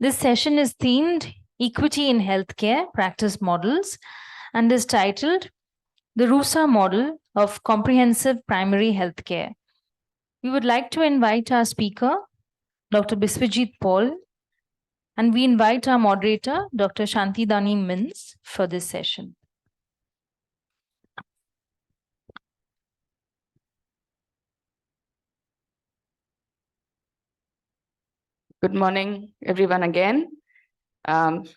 This session is themed Equity in Healthcare Practice Models and is titled The RUHSA Model of Comprehensive Primary Healthcare. We would like to invite our speaker, Dr. Biswajit Paul, and we invite our moderator, Dr. Shantidani Mins, for this session. Good morning, everyone again. It's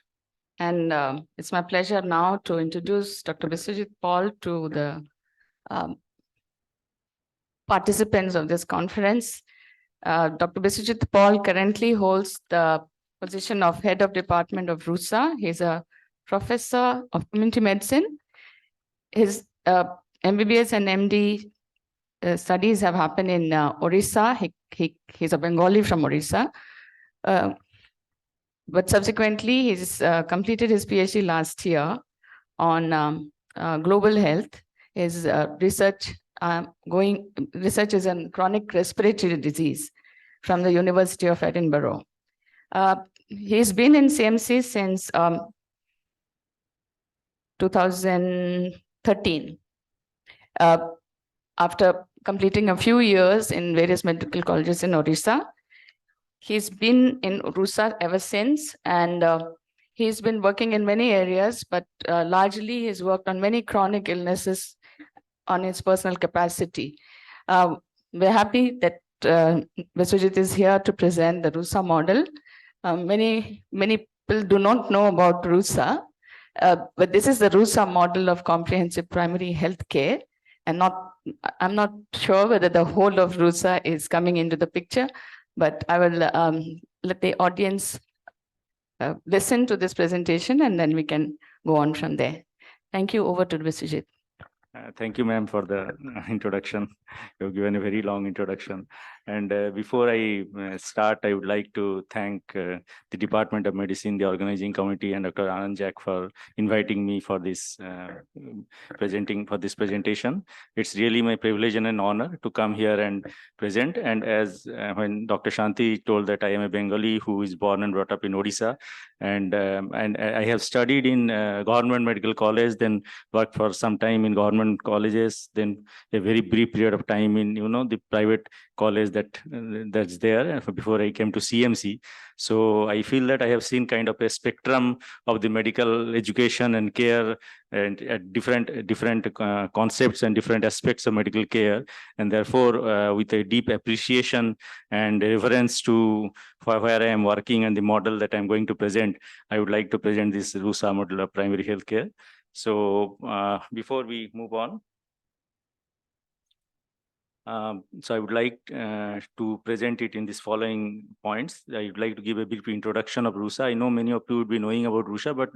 my pleasure now to introduce Dr. Biswajit Paul to the participants of this conference. Dr. Biswajit Paul currently holds the position of Head of Department of RUHSA. He's a professor of community medicine. His MBBS and MD studies have happened in Orissa. He's a Bengali from Orissa. But subsequently, he's completed his PhD last year on global health. His research is in chronic respiratory disease from the University of Edinburgh. He's been in CMC since 2013. After completing a few years in various medical colleges in Orissa, he's been in RUHSA ever since, and he's been working in many areas, but largely he's worked on many chronic illnesses on his personal capacity. We're happy that Biswajit is here to present the RUHSA model. Many people do not know about RUHSA, but this is the RUHSA model of comprehensive primary health care, and I'm not sure whether the whole of RUHSA is coming into the picture, but I will let the audience listen to this presentation, and then we can go on from there. Thank you. Over to Biswajit. Thank you, ma'am, for the introduction. You've given a very long introduction. And before I start, I would like to thank the Department of Medicine, the organizing committee, and Dr. Anand Jack for inviting me for this presentation. It's really my privilege and an honor to come here and present. And as when Dr. Shanti told that I am a Bengali who is born and brought up in Odisha, and I have studied in government medical college, then worked for some time in government colleges, then a very brief period of time in the private college that's there before I came to CMC. So I feel that I have seen kind of a spectrum of the medical education and care, and at different concepts and different aspects of medical care, and therefore with a deep appreciation and reverence to where I am working and the model that I'm going to present, I would like to present this RUHSA model of primary healthcare. So before we move on, so I would like to present it in this following points. I would like to give a brief introduction of RUHSA. I know many of you would be knowing about RUHSA, but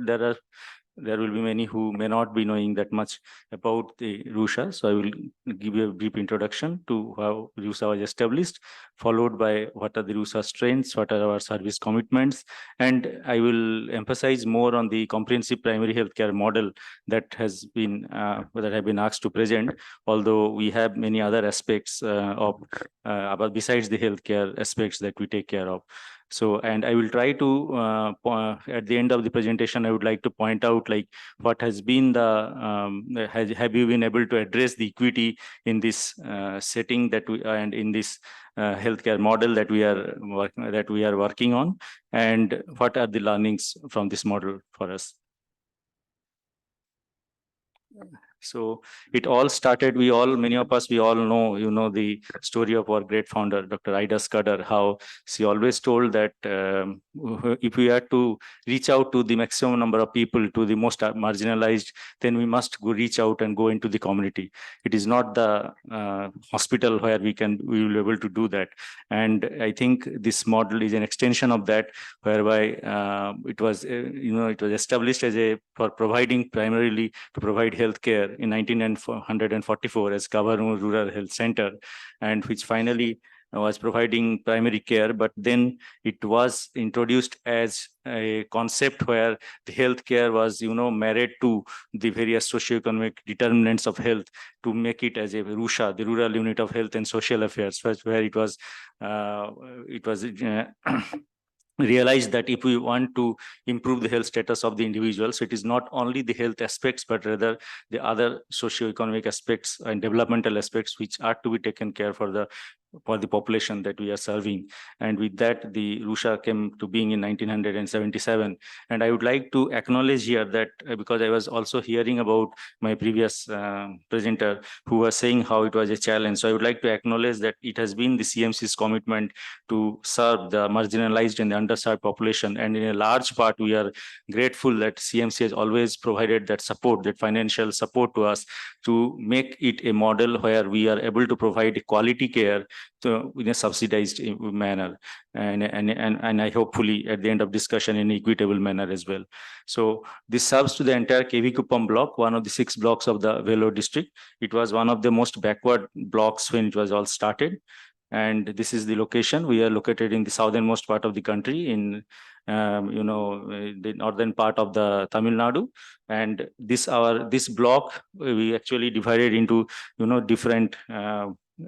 there will be many who may not be knowing that much about the RUHSA. So I will give you a brief introduction to how RUHSA was established, followed by what are the RUHSA strengths, what are our service commitments, and I will emphasize more on the comprehensive primary healthcare model that has been that have been asked to present, although we have many other aspects about besides the healthcare aspects that we take care of. So, and I will try to, at the end of the presentation, I would like to point out like what has been the, have you been able to address the equity in this setting that we, and in this healthcare model that we are working on, and what are the learnings from this model for us. So it all started, many of us, we all know, the story of our great founder, Dr. Ida Scudder, how she always told that if we are to reach out to the maximum number of people, to the most marginalized, then we must go reach out and go into the community. It is not the hospital where we will be able to do that. And I think this model is an extension of that, whereby it was, it was established as for providing primarily to provide healthcare in 1944 as Kavarur Rural Health Center, and which finally was providing primary care, but then it was introduced as a concept where the healthcare was, married to the various socioeconomic determinants of health to make it as a RUHSA, the Rural Unit of Health and Social Affairs, where it was realized that if we want to improve the health status of the individuals, it is not only the health aspects, but rather the other socio-economic aspects and developmental aspects which are to be taken care for the population that we are serving. And with that, the RUHSA came to being in 1977. And I would like to acknowledge here that because I was also hearing about my previous presenter who was saying how it was a challenge. So I would like to acknowledge that it has been the CMC's commitment to serve the marginalized and the underserved population. And in a large part, we are grateful that CMC has always provided that support, that financial support to us to make it a model where we are able to provide quality care in a subsidized manner, and I hopefully at the end of discussion in an equitable manner as well. So this serves to the entire KV Kuppam block, one of the 6 blocks of the Vellore district. It was one of the most backward blocks when it was all started. And this is the location. We are located in the southernmost part of the country in the northern part of the Tamil Nadu. And this block we actually divided into different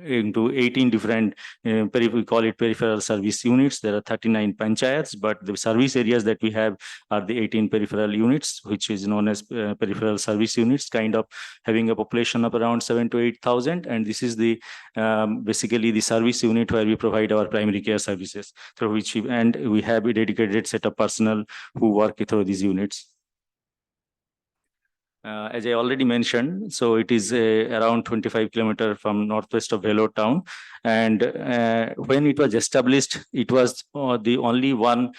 into 18 different we call it peripheral service units. There are 39 panchayats, but the service areas that we have are the 18 peripheral units, which is known as peripheral service units, kind of having a population of around 7,000 to 8,000. And this is the basically the service unit where we provide our primary care services, through which we have a dedicated set of personnel who work through these units. As I already mentioned, so it is around 25 kilometers from northwest of Vellore town. And when it was established, it was the only one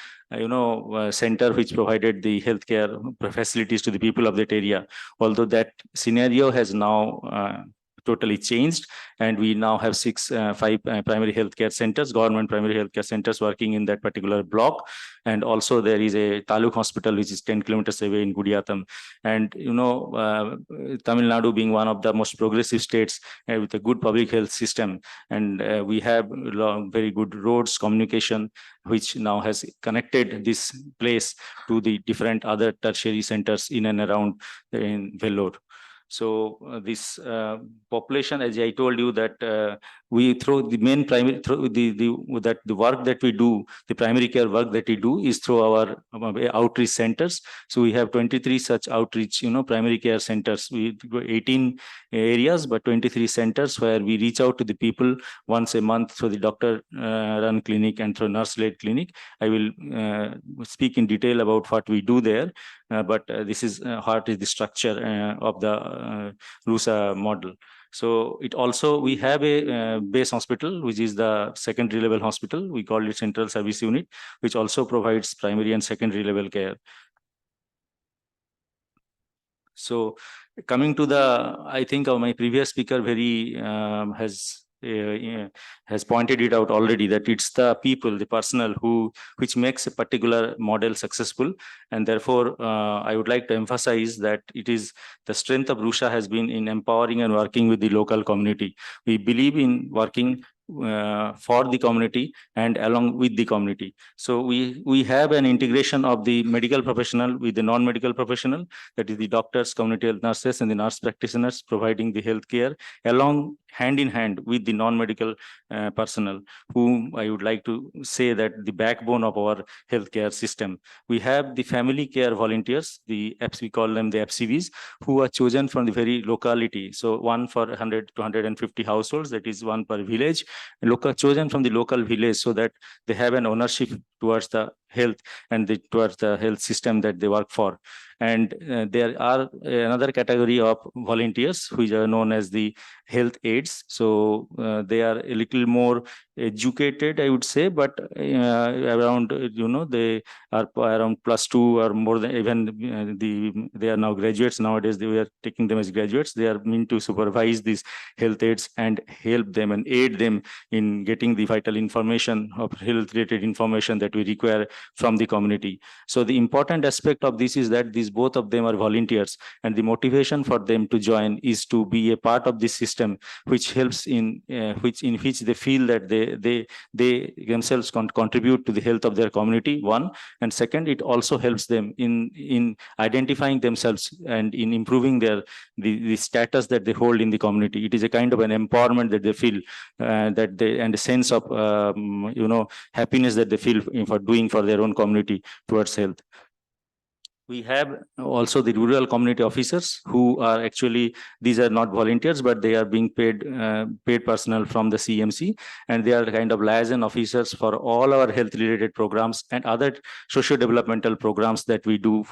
center which provided the healthcare facilities to the people of that area. Although that scenario has now totally changed, and we now have 5 primary healthcare centers, government primary healthcare centers working in that particular block. And also there is a Taluk hospital which is 10 kilometers away in Gudiyatam. And Tamil Nadu being one of the most progressive states with a good public health system, and we have very good roads, communication, which now has connected this place to the different other tertiary centers in and around in Vellore. So this population, as I told you, that we through the main primary through the work that we do, the primary care work that we do is through our outreach centers. So we have 23 such outreach, primary care centers. We 18 areas, but 23 centers where we reach out to the people once a month through the doctor-run clinic and through nurse-led clinic. I will speak in detail about what we do there. But this is what is the structure of the RUHSA model. So it also, we have a base hospital, which is the secondary level hospital. We call it central service unit, which also provides primary and secondary level care. So coming to I think my previous speaker has pointed it out already, that it's the people, the personnel which makes a particular model successful. And therefore, I would like to emphasize that it is the strength of RUHSA has been in empowering and working with the local community. We believe in working for the community and along with the community. So we have an integration of the medical professional with the non-medical professional, that is the doctors, community health nurses, and the nurse practitioners providing the health care along hand in hand with the non-medical personnel, whom I would like to say that the backbone of our healthcare system. We have the family care volunteers, we call them the FCVs, who are chosen from the very locality. So one for 100 to 150 households, that is one per village, chosen from the local village, so that they have an ownership towards the health and towards the health system that they work for. And there are another category of volunteers which are known as the health aides. So they are a little more educated, I would say, but around, they are around +2 or more than even they are now graduates nowadays. We are taking them as graduates. They are meant to supervise these health aides and help them and aid them in getting the vital information of health related information that we require from the community. So the important aspect of this is that both of them are volunteers, and the motivation for them to join is to be a part of this system, which helps in which they feel that they themselves contribute to the health of their community, one, and second, it also helps them in identifying themselves and in improving the status that they hold in the community. It is a kind of an empowerment that they feel, and a sense of happiness that they feel for doing for their their own community towards health. We have also the rural community officers who are actually, these are not volunteers, but they are being paid personnel from the CMC, and they are kind of liaison officers for all our health related programs and other socio-developmental programs that we do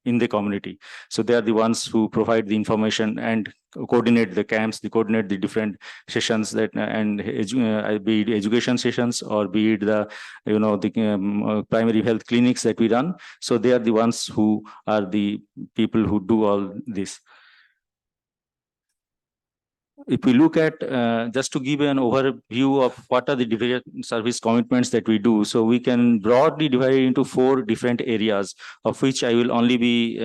in the community. So they are the ones who provide the information and coordinate the camps, they coordinate the different sessions that be it education sessions or be it the primary health clinics that we run. So they are the ones who are the people who do all this. If we look at, just to give an overview of what are the different service commitments that we do, so we can broadly divide it into 4 different areas, of which I will only be,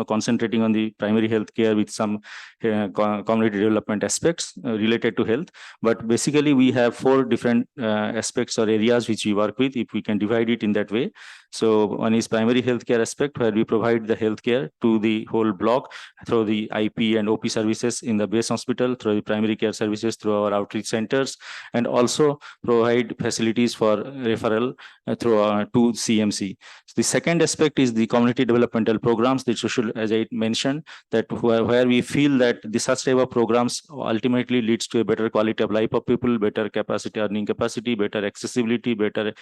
concentrating on the primary health care with some community development aspects related to health. But basically, we have 4 different aspects or areas which we work with, if we can divide it in that way. So one is primary healthcare aspect, where we provide the healthcare to the whole block through the IP and OP services in the base hospital, through the primary care services, through our outreach centers, and also provide facilities for referral through to CMC. So the second aspect is the community developmental programs, the social, as I mentioned, that where we feel that the such type of programs ultimately leads to a better quality of life of people, better capacity, earning capacity, better accessibility, better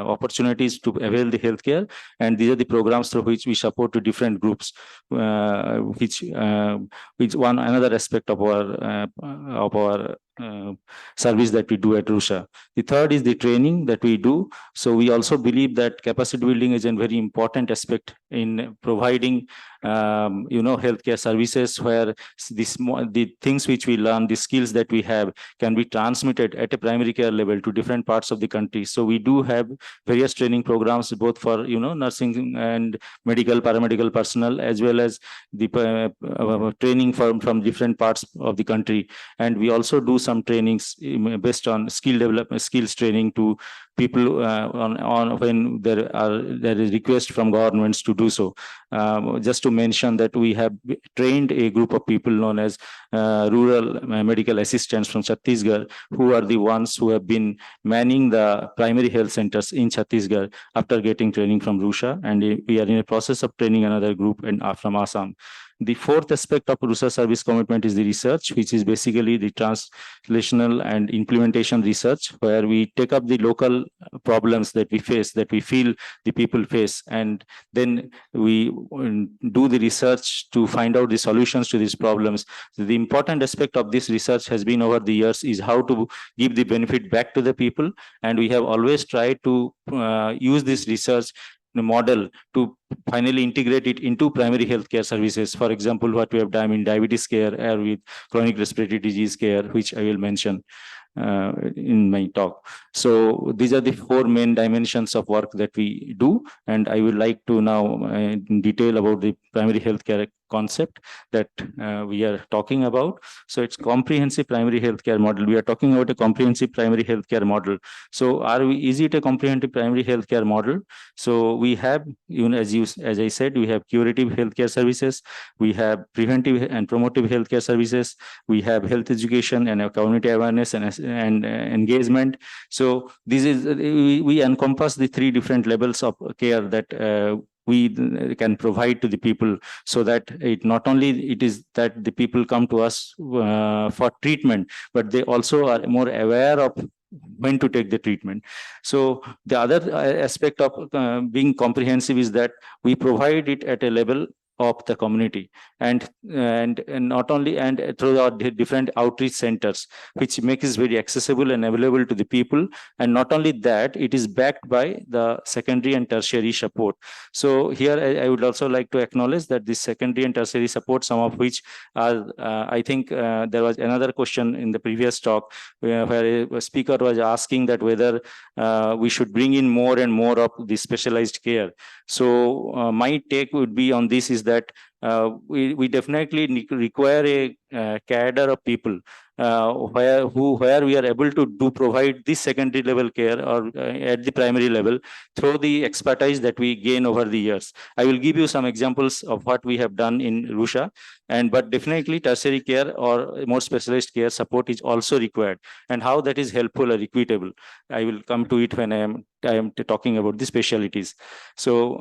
opportunities to avail the healthcare. And these are the programs through which we support to different groups, which one another aspect of our service that we do at RUHSA. The third is the training that we do. So we also believe that capacity building is a very important aspect in providing healthcare services, where the things which we learn, the skills that we have, can be transmitted at a primary care level to different parts of the country. So we do have various training programs, both for nursing and medical, paramedical personnel, as well as the training from different parts of the country. And we also do some trainings based on skills training to people on when there is request from governments to do so. Just to mention that we have trained a group of people known as rural medical assistants from Chhattisgarh, who are the ones who have been manning the primary health centers in Chhattisgarh after getting training from RUHSA, and we are in a process of training another group from Assam. The fourth aspect of RUHSA service commitment is the research, which is basically the translational and implementation research, where we take up the local problems that we face, that we feel the people face, and then we do the research to find out the solutions to these problems. So the important aspect of this research has been over the years is how to give the benefit back to the people, and we have always tried to use this research model to finally integrate it into primary healthcare services. For example, what we have done in diabetes care or with chronic respiratory disease care, which I will mention in my talk. So these are the 4 main dimensions of work that we do, and I would like to now detail about the primary healthcare concept that we are talking about. So it's comprehensive primary healthcare model. We are talking about a comprehensive primary healthcare model. So is it a comprehensive primary healthcare model? So we have, as I said, we have curative healthcare services, we have preventive and promotive healthcare services, we have health education and community awareness and engagement. So this is we encompass the 3 different levels of care that we can provide to the people, so that it not only it is that the people come to us for treatment, but they also are more aware of when to take the treatment. So the other aspect of being comprehensive is that we provide it at a level of the community, and not only through our different outreach centers, which makes it very accessible and available to the people. And not only that, it is backed by the secondary and tertiary support. So here I would also like to acknowledge that this secondary and tertiary support, some of which are I think there was another question in the previous talk where a speaker was asking that whether we should bring in more and more of the specialized care. So my take would be on this is that we definitely require cadre of people where we are able to provide this secondary level care or at the primary level through the expertise that we gain over the years. I will give you some examples of what we have done in RUHSA, but definitely tertiary care or more specialized care support is also required, and how that is helpful or equitable. I will come to it when I am talking about the specialties. So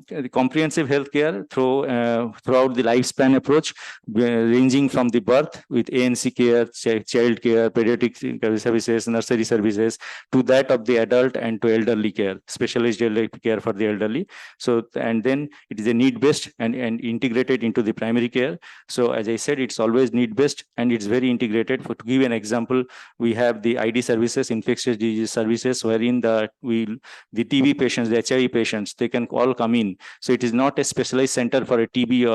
the comprehensive healthcare throughout the lifespan approach, ranging from the birth with ANC care, child care, pediatric services, nursery services, to that of the adult and to elderly care, specialized elderly care for the elderly. So, and then it is a need-based and integrated into the primary care. So as I said, it's always need-based and it's very integrated. To give an example, we have the ID services, infectious disease services, wherein the TB patients, the HIV patients, they can all come in. So it is not a specialized center for a TB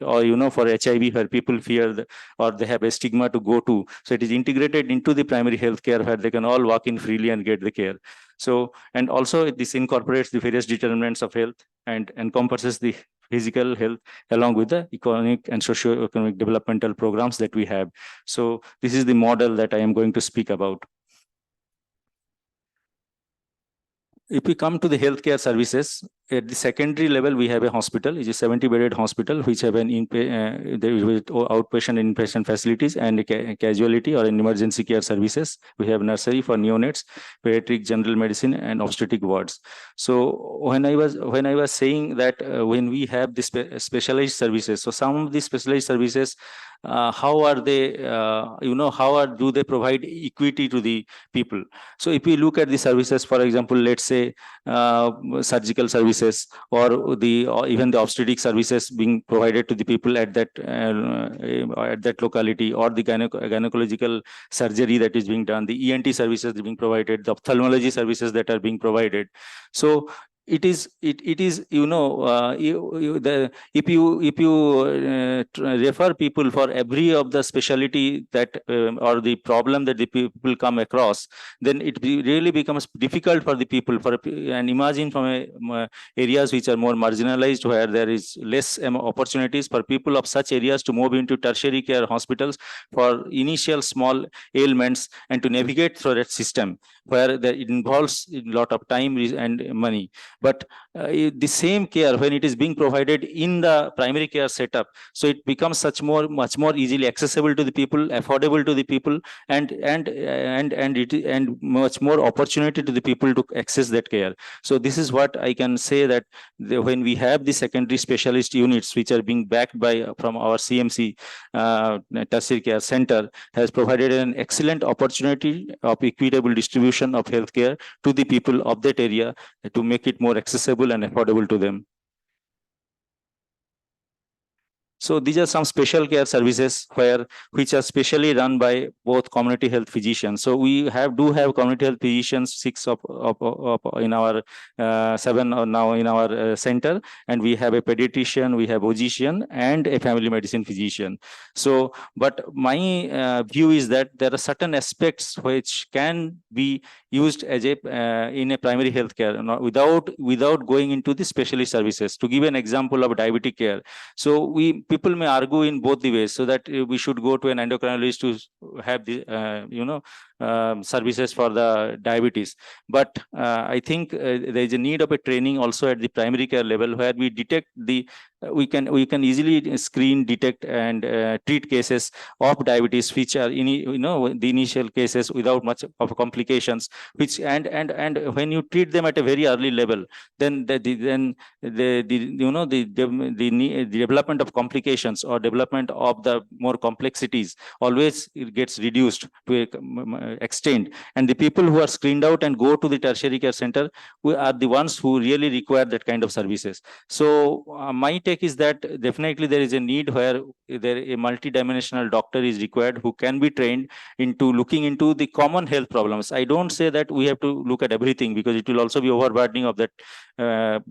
or for HIV where people fear or they have a stigma to go to. So it is integrated into the primary health care where they can all walk in freely and get the care. So, and also this incorporates the various determinants of health and encompasses the physical health along with the economic and socio-economic developmental programs that we have. So this is the model that I am going to speak about. If we come to the healthcare services, at the secondary level, we have a hospital, which is a 70-bedded hospital, which have an outpatient and inpatient facilities and casualty or an emergency care services. We have nursery for neonates, pediatric general medicine, and obstetric wards. So when I was saying that when we have this specialized services, so some of these specialized services, how are they, do they provide equity to the people? So if we look at the services, for example, let's say surgical services or even the obstetric services being provided to the people at that locality, or the gynecological surgery that is being done, the ENT services being provided, the ophthalmology services that are being provided. So it is if you refer people for every of the specialty that or the problem that the people come across, then it really becomes difficult for the people. And imagine from areas which are more marginalized, where there is less opportunities for people of such areas to move into tertiary care hospitals for initial small ailments and to navigate through that system, where it involves a lot of time and money. But the same care, when it is being provided in the primary care setup, so it becomes much more easily accessible to the people, affordable to the people, and much more opportunity to the people to access that care. So this is what I can say, that when we have the secondary specialist units which are being backed by from our CMC tertiary care center, has provided an excellent opportunity of equitable distribution of healthcare to the people of that area to make it more accessible and affordable to them. So these are some special care services which are specially run by both community health physicians. So we do have community health physicians, 6 in our 7 now in our center, and we have a pediatrician, we have OGCN, and a family medicine physician. So, but my view is that there are certain aspects which can be used as in a primary health care without going into the specialist services. To give an example of diabetic care, so people may argue in both the ways, so that we should go to an endocrinologist to have the services for the diabetes. But I think there is a need of a training also at the primary care level, where we detect we can easily screen, detect, and treat cases of diabetes, which are the initial cases without much of complications. Which and when you treat them at a very early level, then the development of complications or development of the more complexities always it gets reduced to a extent. And the people who are screened out and go to the tertiary care center are the ones who really require that kind of services. So my take is that definitely there is a need where a multidimensional doctor is required, who can be trained into looking into the common health problems. I don't say that we have to look at everything, because it will also be overburdening of that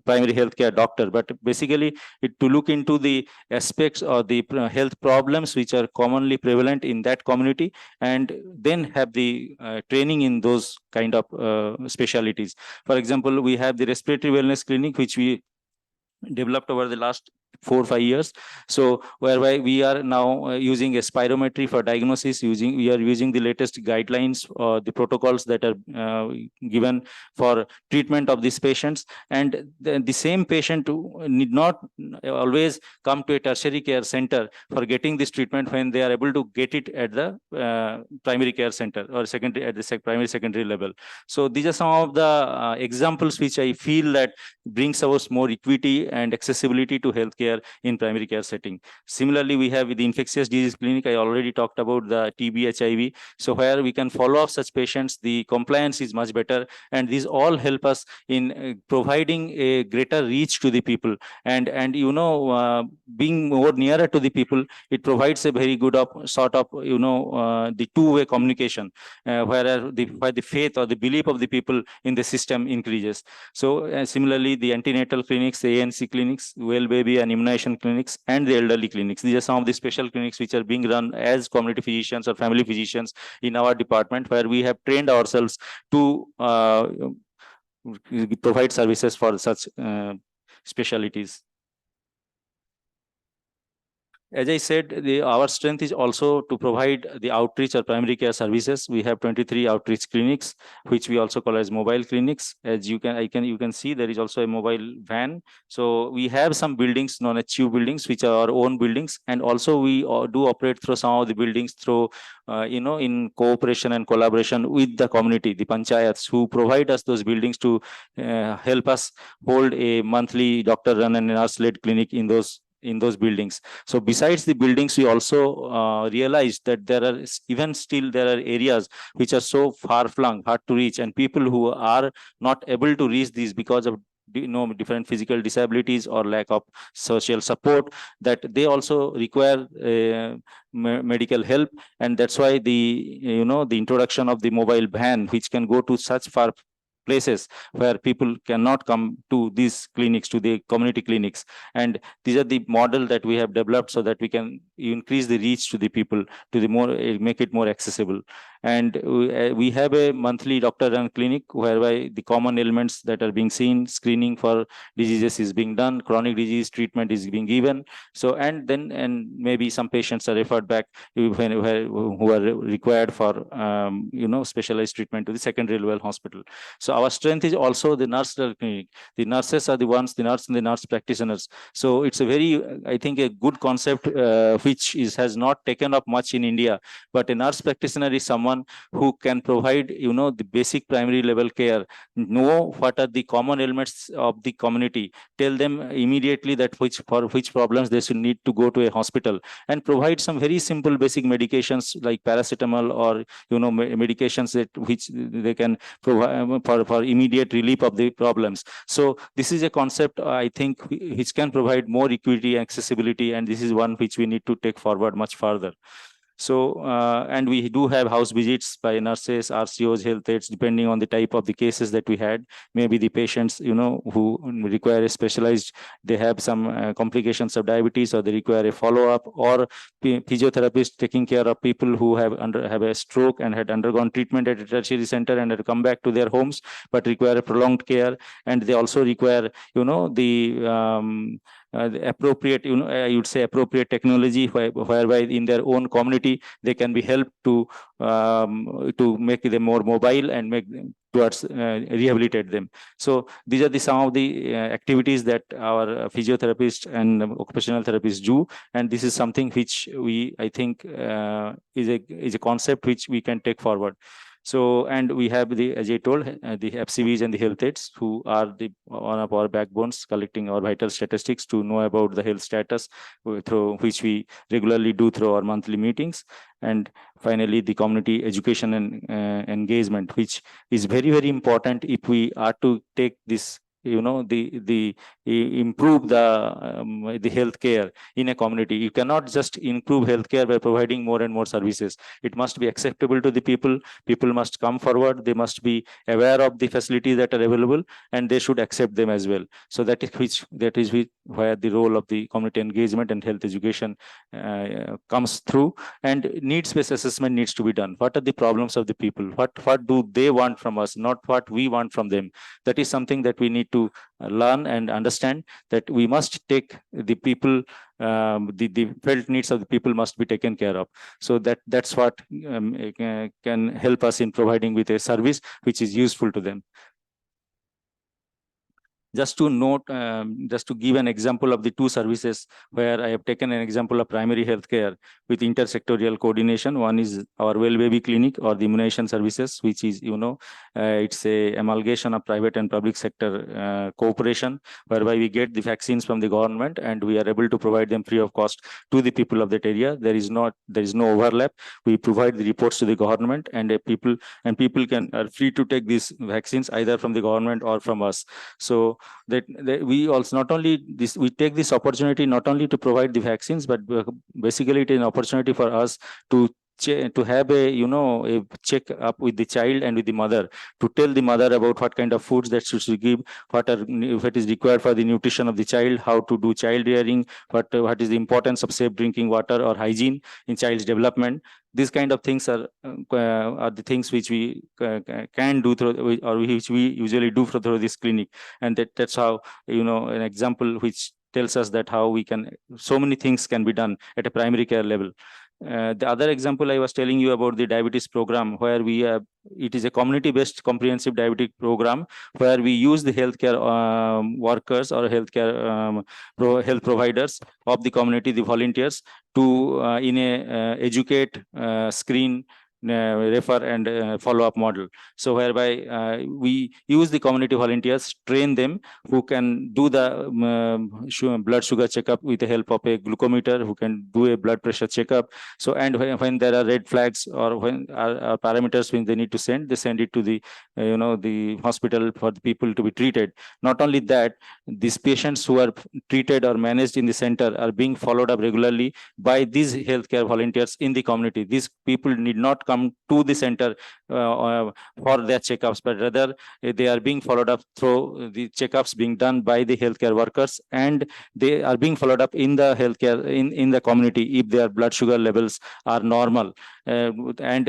primary healthcare doctor, but basically to look into the aspects or the health problems which are commonly prevalent in that community, and then have the training in those kind of specialties. For example, we have the respiratory wellness clinic, which we developed over the last 4-5 years. So whereby we are now using a spirometry for diagnosis, we are using the latest guidelines, the protocols that are given for treatment of these patients. And the same patient need not always come to a tertiary care center for getting this treatment when they are able to get it at the primary care center or secondary, at the primary secondary level. So these are some of the examples which I feel that brings about more equity and accessibility to healthcare in primary care setting. Similarly, we have the infectious disease clinic. I already talked about the TB, HIV. So where we can follow up such patients, the compliance is much better, and these all help us in providing a greater reach to the people, and being more nearer to the people. It provides a very good sort of the two-way communication, where the faith or the belief of the people in the system increases. So similarly, the antenatal clinics, the ANC clinics, well baby and immunization clinics, and the elderly clinics. These are some of the special clinics which are being run as community physicians or family physicians in our department, where we have trained ourselves to provide services for such specialties. As I said, our strength is also to provide the outreach or primary care services. We have 23 outreach clinics, which we also call as mobile clinics. As you can see, there is also a mobile van. So we have some buildings known as CHU buildings, which are our own buildings, and also we do operate through some of the buildings through in cooperation and collaboration with the community, the panchayats, who provide us those buildings to help us hold a monthly doctor-run and nurse-led clinic in those buildings. So besides the buildings, we also realized that there are areas which are so far-flung, hard to reach, and people who are not able to reach these because of different physical disabilities or lack of social support, that they also require medical help. And that's why the introduction of the mobile van, which can go to such far places where people cannot come to these clinics, to the community clinics. And these are the model that we have developed so that we can increase the reach to the people, to the make it more accessible. And we have a monthly doctor-run clinic whereby the common ailments that are being seen, screening for diseases is being done, chronic disease treatment is being given. So and maybe some patients are referred back who are required for specialized treatment to the secondary level hospital. So our strength is also the nurse clinic. The nurses are the ones, the nurse and the nurse practitioners. So it's a very, I think, a good concept which has not taken up much in India. But a nurse practitioner is someone who can provide, the basic primary level care, know what are the common ailments of the community, tell them immediately that for which problems they should need to go to a hospital, and provide some very simple basic medications like paracetamol or medications which they can provide for immediate relief of the problems. So this is a concept, I think, which can provide more equity and accessibility, and this is one which we need to take forward much further. So, and we do have house visits by nurses, RCOs, health aides, depending on the type of the cases that we had. Maybe the patients, who require a specialized, they have some complications of diabetes, or they require a follow-up, or physiotherapists taking care of people who have a stroke and had undergone treatment at a tertiary center and had come back to their homes, but require a prolonged care. And they also require, the appropriate, I would say appropriate technology, whereby in their own community they can be helped to make them more mobile and make them towards rehabilitate them. So these are some of the activities that our physiotherapists and occupational therapists do, and this is something which I think is a concept which we can take forward. So, and we have as I told, the FCVs and the health aides, who are one of our backbones, collecting our vital statistics to know about the health status, through which we regularly do through our monthly meetings. And finally, the community education and engagement, which is very, very important if we are to take this, improve the healthcare in a community. You cannot just improve healthcare by providing more and more services. It must be acceptable to the people. People must come forward. They must be aware of the facilities that are available, and they should accept them as well. So that is where the role of the community engagement and health education comes through. And needs-based assessment needs to be done. What are the problems of the people? What do they want from us? Not what we want from them. That is something that we need need to learn and understand that we must take the people, the felt needs of the people must be taken care of. So that's what can help us in providing with a service which is useful to them. Just to note, just to give an example of the two services where I have taken an example of primary healthcare with intersectorial coordination. One is our Well Baby Clinic or the immunization services, which is, it's a amalgamation of private and public sector cooperation, whereby we get the vaccines from the government and we are able to provide them free of cost to the people of that area. There is no overlap. We provide the reports to the government, and people are free to take these vaccines either from the government or from us. So that we also not only this, we take this opportunity not only to provide the vaccines, but basically it is an opportunity for us to have a check up with the child and with the mother, to tell the mother about what kind of foods that should give, if it is required for the nutrition of the child, how to do child rearing, what is the importance of safe drinking water or hygiene in child's development. These kind of things are the things which we can do through, or which we usually do through this clinic, and that's how, an example which tells us that how we can, so many things can be done at a primary care level. The other example I was telling you about the diabetes program, where it is a community-based comprehensive diabetic program where we use the healthcare workers or healthcare health providers of the community, the volunteers, to in a educate, screen, refer and follow-up model. So whereby we use the community volunteers, train them, who can do the blood sugar checkup with the help of a glucometer, who can do a blood pressure checkup. So, and when there are red flags or when are parameters when they need to send, they send it to the the hospital for the people to be treated. Not only that, these patients who are treated or managed in the center are being followed up regularly by these healthcare volunteers in the community. These people need not come to the center for their checkups, but rather they are being followed up through the checkups being done by the healthcare workers, and they are being followed up in the healthcare in the community if their blood sugar levels are normal, and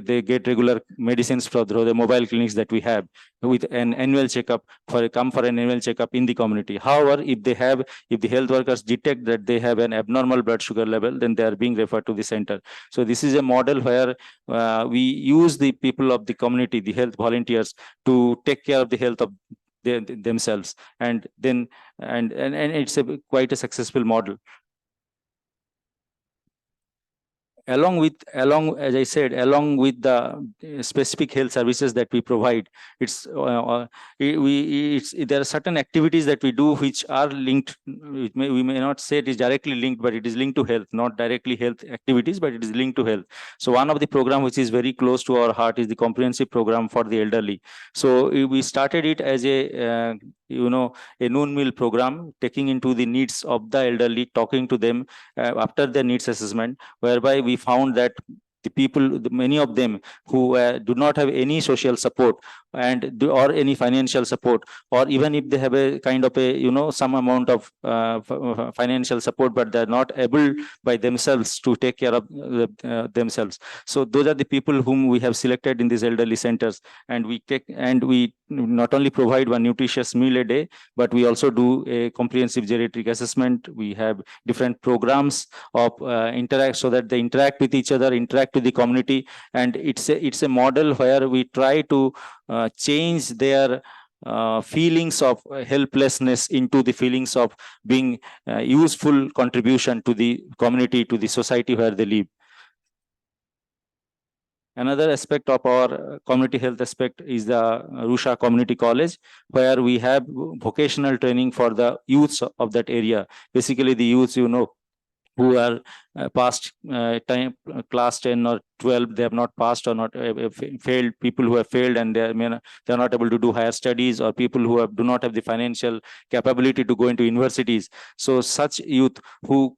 they get regular medicines through the mobile clinics that we have, with an annual checkup for an annual checkup in the community. However, if the health workers detect that they have an abnormal blood sugar level, then they are being referred to the center. So this is a model where we use the people of the community, the health volunteers, to take care of the health of themselves, and then and it's quite a successful model. Along as I said, along with the specific health services that we provide, there are certain activities that we do which are linked. We may not say it is directly linked, but it is linked to health, not directly health activities, but it is linked to health. So one of the program which is very close to our heart is the comprehensive program for the elderly. So we started it as a noon meal program, taking into the needs of the elderly, talking to them after their needs assessment, whereby we found that the people, many of them who do not have any social support or any financial support, or even if they have a kind of a some amount of financial support, but they're not able by themselves to take care of themselves. So those are the people whom we have selected in these elderly centers, and we not only provide one nutritious meal a day, but we also do a comprehensive geriatric assessment. We have different programs of interact, so that they interact with each other, interact with the community, and it's a model where we try to change their feelings of helplessness into the feelings of being useful contribution to the community, to the society where they live. Another aspect of our community health aspect is the RUHSA Community College, where we have vocational training for the youths of that area. Basically, the youths, who are past class 10 or 12, they have not passed or not failed, people who have failed and they are not able to do higher studies, or people who do not have the financial capability to go into universities. So such youth who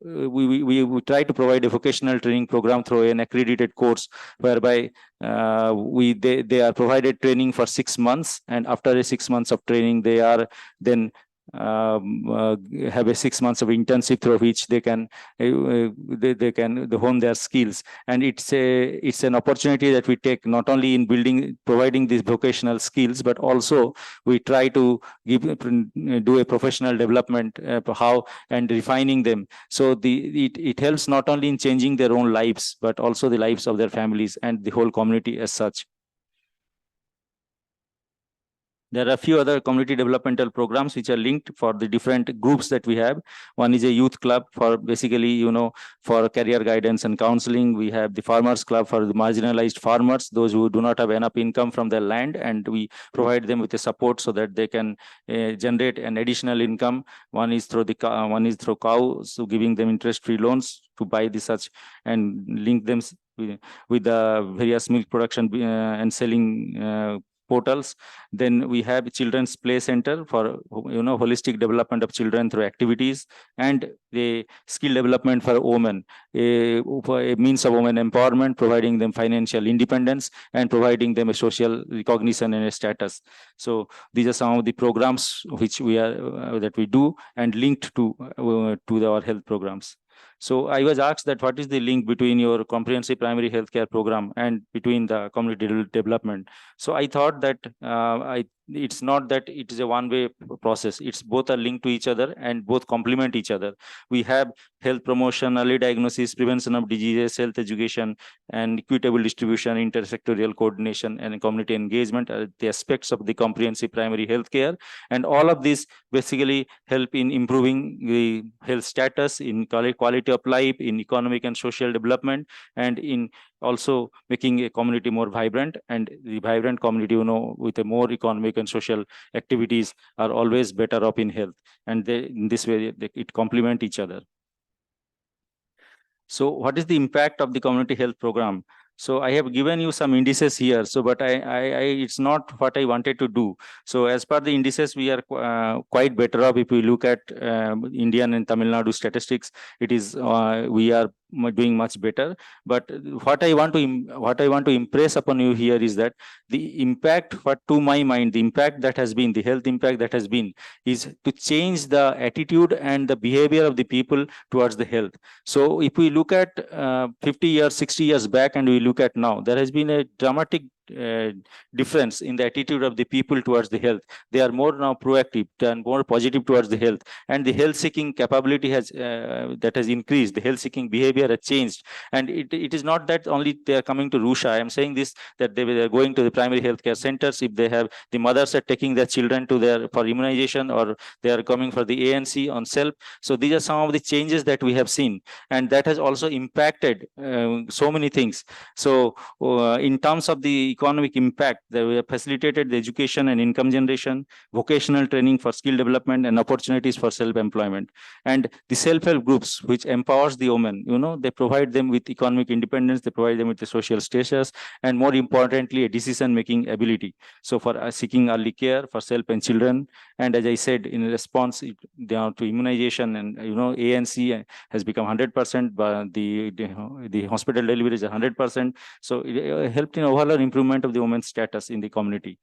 we try to provide a vocational training program through an accredited course, whereby they are provided training for 6 months, and after 6 months of training, they are then have a 6 months of internship through which they can they can hone their skills. And it's an opportunity that we take not only in providing these vocational skills, but also we try to do a professional development how and refining them. So it helps not only in changing their own lives, but also the lives of their families and the whole community as such. There are a few other community developmental programs which are linked for the different groups that we have. One is a youth club for basically, for career guidance and counseling. We have the farmers club for the marginalized farmers, those who do not have enough income from their land, and we provide them with the support so that they can generate an additional income. One is through cows, so giving them interest-free loans to buy the such and link them with the various milk production and selling portals. Then we have children's play center for holistic development of children through activities, and the skill development for women, a means of women empowerment, providing them financial independence and providing them a social recognition and a status. So these are some of the programs which we are that we do and linked to our health programs. So I was asked that what is the link between your comprehensive primary healthcare program and between the community development. So I thought that it's not that it is a one-way process. It's both are linked to each other and both complement each other. We have health promotion, early diagnosis, prevention of diseases, health education, and equitable distribution, intersectorial coordination, and community engagement are the aspects of the comprehensive primary healthcare. And all of these basically help in improving the health status, in quality of life, in economic and social development, and in also making a community more vibrant. And the vibrant community, with a more economic and social activities, are always better off in health. And in this way, it complement each other. So what is the impact of the community health program? So I have given you some indices here. So, but it's not what I wanted to do. So as per the indices, we are quite better off. If we look at Indian and Tamil Nadu statistics, it is we are doing much better. But what I want to impress upon you here is that the impact, to my mind, the impact that has been, the health impact that has been, is to change the attitude and the behavior of the people towards the health. So if we look at 50 years, 60 years back, and we look at now, there has been a dramatic difference in the attitude of the people towards the health. They are more now proactive and more positive towards the health, and the health seeking capability has increased. The health seeking behavior has changed, and it is not that only they are coming to RUHSA. I am saying this, that they are going to the primary healthcare centers. If they have, the mothers are taking their children to for immunization, or they are coming for the ANC on self. So these are some of the changes that we have seen, and that has also impacted so many things. So in terms of the economic impact, they have facilitated the education and income generation, vocational training for skill development, and opportunities for self-employment. And the self-help groups, which empowers the women, they provide them with economic independence, they provide them with the social status, and more importantly, a decision-making ability. So for seeking early care for self and children, and as I said, in response to immunization, and ANC has become 100%, but the hospital deliveries are 100%. So it helped in overall improvement of the women's status in the community.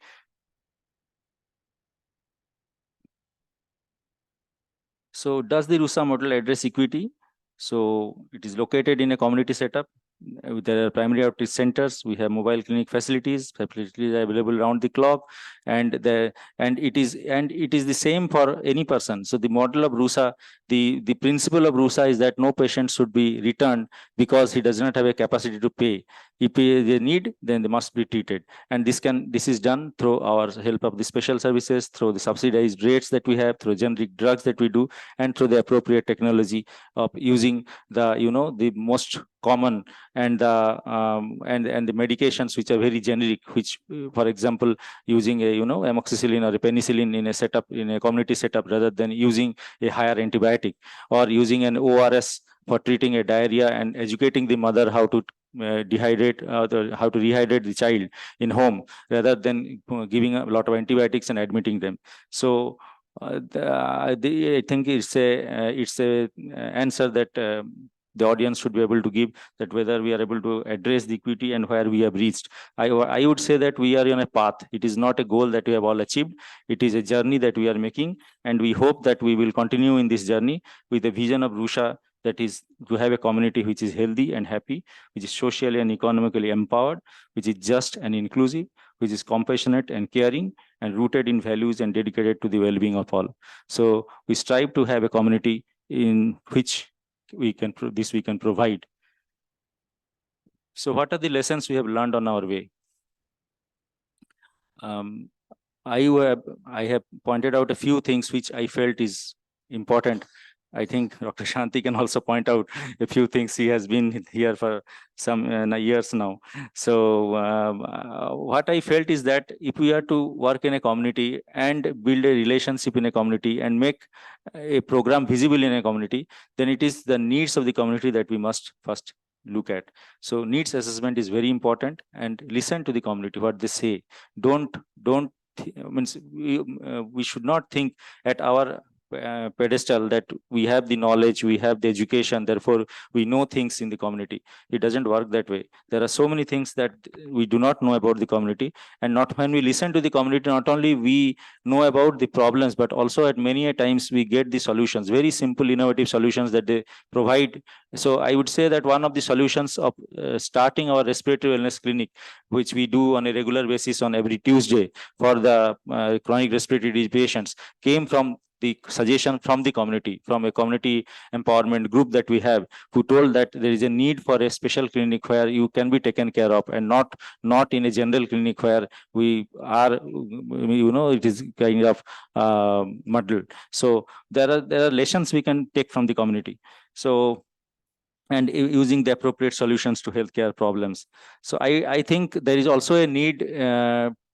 So does the RUHSA model address equity? So it is located in a community setup. There are primary outreach centers. We have mobile clinic facilities. Facilities are available around the clock, and it is the same for any person. So the model of RUHSA, the principle of RUHSA is that no patient should be returned because he does not have a capacity to pay. If they need, then they must be treated. And this is done through our help of the special services, through the subsidized rates that we have, through generic drugs that we do, and through the appropriate technology of using the most common and the medications which are very generic, which for example, using a amoxicillin or a penicillin in a community setup, rather than using a higher antibiotic, or using an ORS for treating a diarrhea, and educating the mother how to dehydrate, how to rehydrate the child in home, rather than giving a lot of antibiotics and admitting them. So I think it's a answer that the audience should be able to give, that whether we are able to address the equity and where we have reached. I would say that we are on a path. It is not a goal that we have all achieved. It is a journey that we are making, and we hope that we will continue in this journey with a vision of RUHSA, that is to have a community which is healthy and happy, which is socially and economically empowered, which is just and inclusive, which is compassionate and caring, and rooted in values and dedicated to the well-being of all. So we strive to have a community in which we can provide. So what are the lessons we have learned on our way? I have pointed out a few things which I felt is important. I think Dr. Shanti can also point out a few things. He has been here for some years now. So what I felt is that if we are to work in a community and build a relationship in a community and make a program visible in a community, then it is the needs of the community that we must first look at. So needs assessment is very important, and listen to the community, what they say. Don't means we should not think at our pedestal that we have the knowledge, we have the education, therefore we know things in the community. It doesn't work that way. There are so many things that we do not know about the community, and not when we listen to the community, not only we know about the problems, but also at many a times we get the solutions, very simple innovative solutions that they provide. So I would say that one of the solutions of starting our respiratory wellness clinic, which we do on a regular basis on every Tuesday for the chronic respiratory disease patients, came from the suggestion from the community, from a community empowerment group that we have, who told that there is a need for a special clinic where you can be taken care of, and not in a general clinic where we are, it is kind of muddled. So there are lessons we can take from the community. So, and using the appropriate solutions to healthcare problems. So I think there is also a need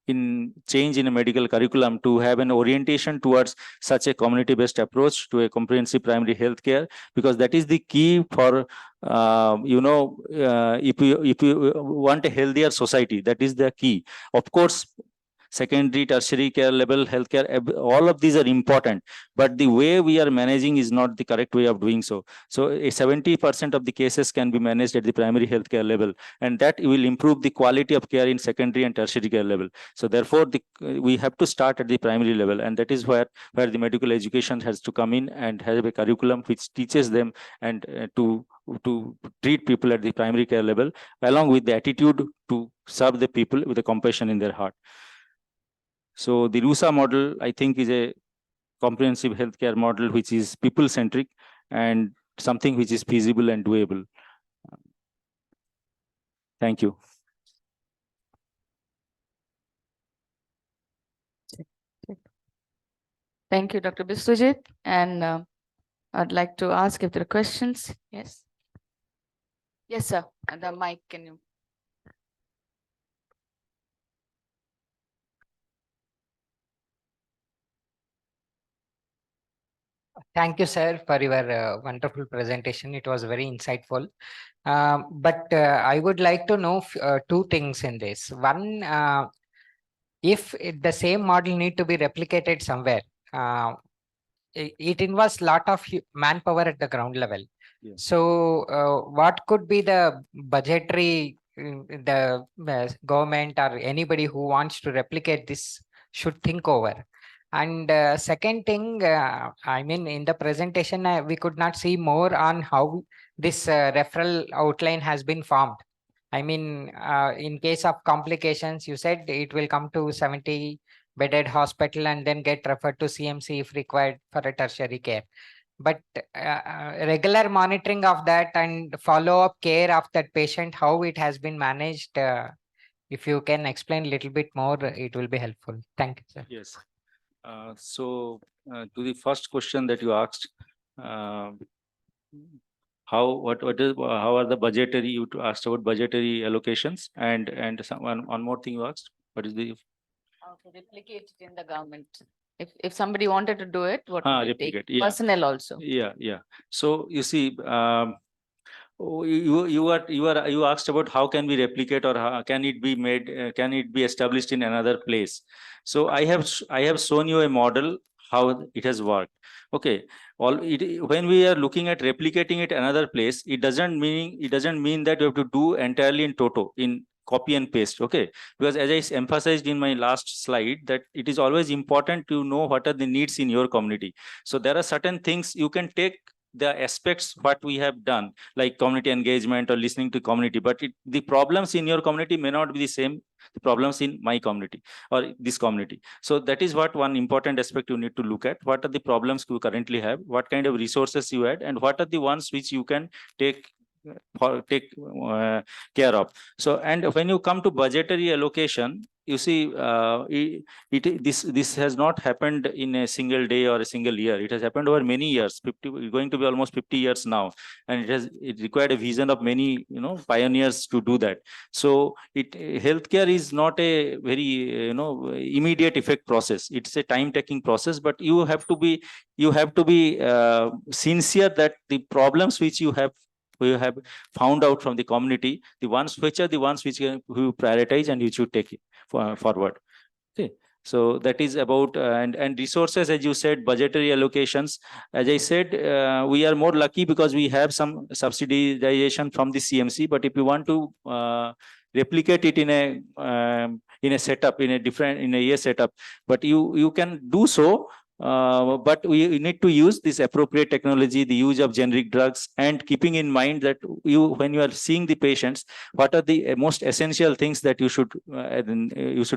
in change in a medical curriculum to have an orientation towards such a community-based approach to a comprehensive primary health care, because that is the key for if you want a healthier society, that is the key. Of course, secondary, tertiary care level healthcare, all of these are important, but the way we are managing is not the correct way of doing so. So 70% of the cases can be managed at the primary healthcare level, and that will improve the quality of care in secondary and tertiary care level. So therefore, we have to start at the primary level, and that is where the medical education has to come in and have a curriculum which teaches them and to treat people at the primary care level, along with the attitude to serve the people with a compassion in their heart. So the RUHSA model, I think, is a comprehensive healthcare model which is people-centric and something which is feasible and doable. Thank you. Thank you, Dr. Biswajit. And I'd like to ask if there are questions. Yes. Yes, sir. And the mic, can you? Thank you, sir, for your wonderful presentation. It was very insightful. But I would like to know two things in this. One, if the same model need to be replicated somewhere, it involves a lot of manpower at the ground level. Yeah. So what could be the budgetary, the government or anybody who wants to replicate this should think over? And second thing, I mean, in the presentation, we could not see more on how this referral outline has been formed. I mean, in case of complications, you said it will come to 70 bedded hospital and then get referred to CMC if required for a tertiary care. But regular monitoring of that and follow-up care of that patient, how it has been managed, if you can explain a little bit more, it will be helpful. Thank you, sir. Yes. So to the first question that you asked, how are the budgetary, you asked about budgetary allocations, and one more thing you asked, what is the to replicate it in the government? If somebody wanted to do it, what would it take? Yeah. Personnel also. Yeah. So you see, you asked about how can we replicate, or how can it be made, can it be established in another place? So I have shown you a model how it has worked. Okay, when we are looking at replicating it another place, it doesn't mean that you have to do entirely in toto, in copy and paste. Okay, because as I emphasized in my last slide, that it is always important to know what are the needs in your community. So there are certain things you can take the aspects what we have done, like community engagement or listening to community, but the problems in your community may not be the same the problems in my community or this community. So that is what one important aspect you need to look at. What are the problems you currently have, what kind of resources you had, and what are the ones which you can take care of. So, and when you come to budgetary allocation, you see, this has not happened in a single day or a single year. It has happened over many years, going to be almost 50 years now, and it required a vision of many pioneers to do that. So healthcare is not a very immediate effect process. It's a time-taking process, but you have to be sincere that the problems which you have found out from the community, the ones which you prioritize and you should take it forward. Okay, so that is about and resources, as you said, budgetary allocations. As I said, we are more lucky because we have some subsidization from the CMC. But if you want to replicate it in a setup, in a year setup, but you can do so. But we need to use this appropriate technology, the use of generic drugs, and keeping in mind that when you are seeing the patients, what are the most essential things that you should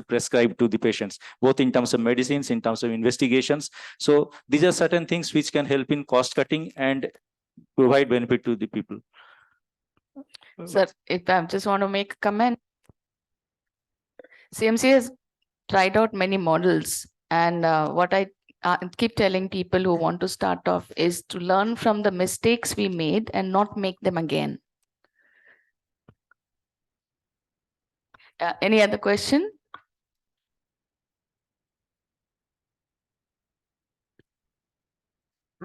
prescribe to the patients, both in terms of medicines, in terms of investigations. So these are certain things which can help in cost cutting and provide benefit to the people. Sir, if I just want to make a comment, CMC has tried out many models, and what I keep telling people who want to start off is to learn from the mistakes we made and not make them again. Any other question?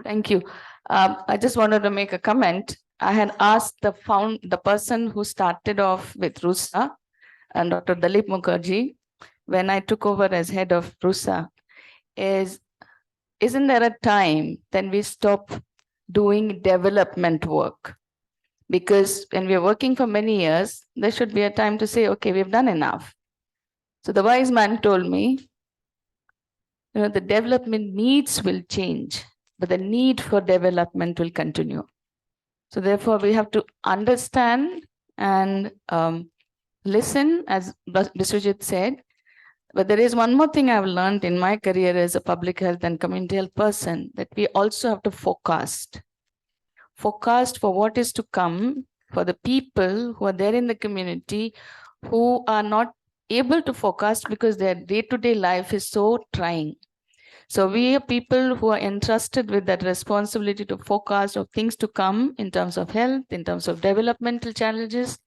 Thank you. I just wanted to make a comment. I had asked the person who started off with RUHSA, and Dr. Dalip Mukherjee, when I took over as head of RUHSA, isn't there a time then we stop doing development work? Because when we're working for many years, there should be a time to say, okay, we've done enough. So the wise man told me, the development needs will change, but the need for development will continue. So therefore, we have to understand and listen, as Biswajit said. But there is one more thing I've learned in my career as a public health and community health person, that we also have to forecast for what is to come, for the people who are there in the community who are not able to forecast because their day-to-day life is so trying. So we are people who are entrusted with that responsibility to forecast of things to come in terms of health, in terms of developmental challenges,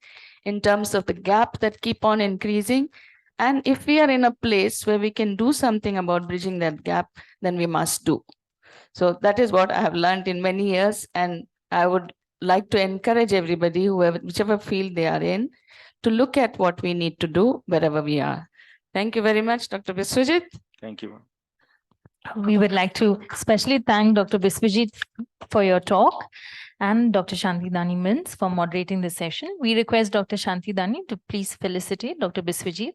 in terms of the gap that keep on increasing. And if we are in a place where we can do something about bridging that gap, then we must do. So that is what I have learned in many years. And I would like to encourage everybody, whichever field they are in, to look at what we need to do wherever we are. Thank you very much, Dr. Biswajit. Thank you. We would like to especially thank Dr. Biswajit for your talk and Dr. Shanti Dani Mins for moderating this session. We request Dr. Shanti Dani to please felicitate Dr. Biswajit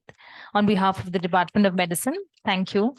on behalf of the Department of Medicine. Thank you.